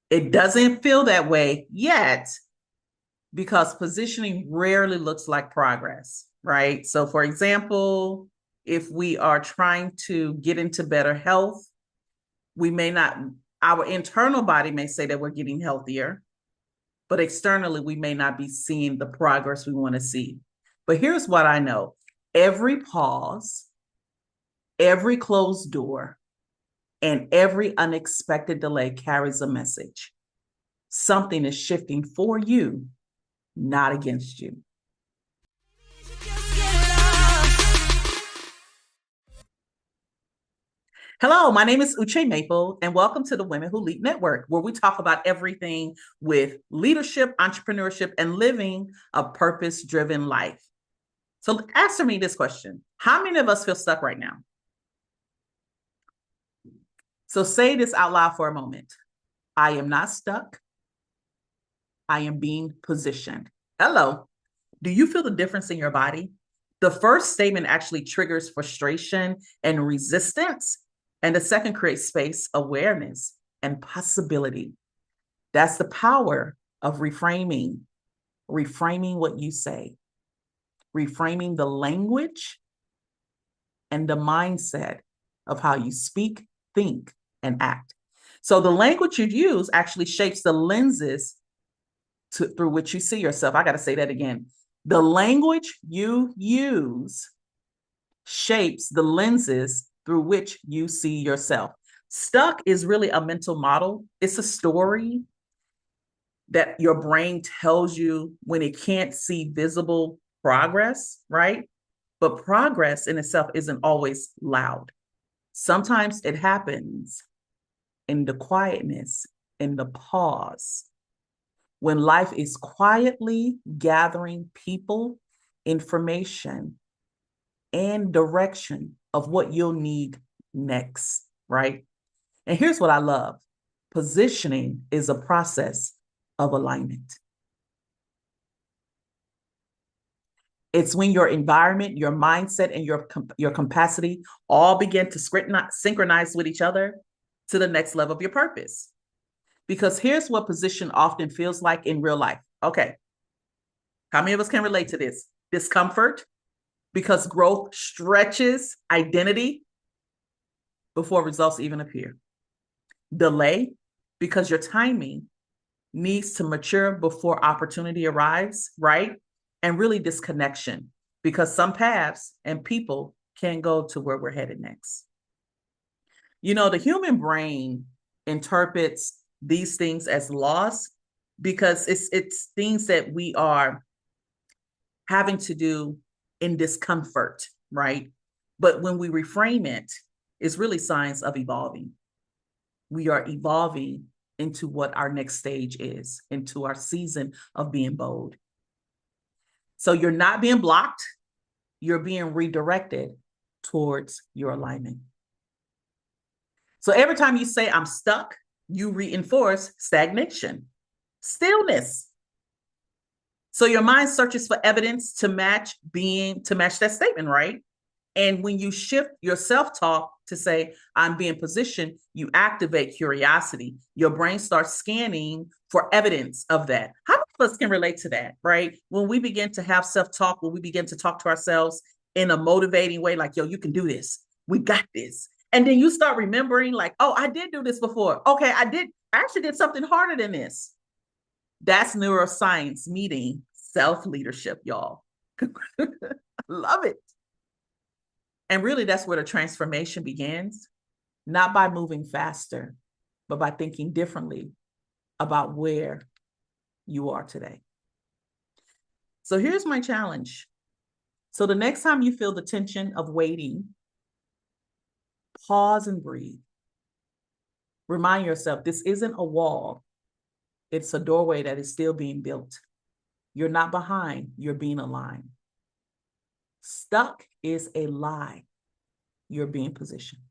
It doesn't feel that way yet because positioning rarely looks like progress, right? So, for example, if we are trying to get into better health, we may not, our internal body may say that we're getting healthier, but externally, we may not be seeing the progress we want to see. But here's what I know: every pause, every closed door, and every unexpected delay carries a message. Something is shifting for you, not against you. Hello, my name is Uche Maple, and welcome to the Women Who Lead Network, where we talk about everything with leadership, entrepreneurship, and living a purpose-driven life. So answer me this question. How many of us feel stuck right now? So say this out loud for a moment. I am not stuck. I am being positioned. Hello. Do you feel the difference in your body? The first statement actually triggers frustration and resistance. And the second creates space, awareness, and possibility. That's the power of reframing what you say, reframing the language and the mindset of how you speak, think, and act. So the language you use actually shapes the lenses through which you see yourself. I got to say that again. The language you use shapes the lenses through which you see yourself. Stuck is really a mental model. It's a story that your brain tells you when it can't see visible progress, right? But progress in itself isn't always loud. Sometimes it happens in the quietness, in the pause, when life is quietly gathering people, information, and direction of what you'll need next, right? And here's what I love. Positioning is a process of alignment. It's when your environment, your mindset, and your capacity all begin to synchronize with each other to the next level of your purpose. Because here's what position often feels like in real life. Okay, how many of us can relate to this? Discomfort, because growth stretches identity before results even appear. Delay, because your timing needs to mature before opportunity arrives, right? And really disconnection, because some paths and people can't go to where we're headed next. You know, the human brain interprets these things as loss because it's things that we are having to do in discomfort, right? But when we reframe it, it's really signs of evolving. We are evolving into what our next stage is, into our season of being bold. So you're not being blocked, you're being redirected towards your alignment. So every time you say, I'm stuck, you reinforce stagnation, stillness. So your mind searches for evidence to match that statement, right? And when you shift your self-talk to say, I'm being positioned, you activate curiosity. Your brain starts scanning for evidence of that. How many of us can relate to that, right? When we begin to have self-talk, when we begin to talk to ourselves in a motivating way, like, yo, you can do this. We got this. And then you start remembering like, oh, I did do this before. Okay, I actually did something harder than this. That's neuroscience meeting self-leadership, y'all. Love it. And really, that's where the transformation begins, not by moving faster, but by thinking differently about where you are today. So here's my challenge. So the next time you feel the tension of waiting, pause and breathe. Remind yourself, this isn't a wall. It's a doorway that is still being built. You're not behind, you're being aligned. Stuck is a lie. You're being positioned.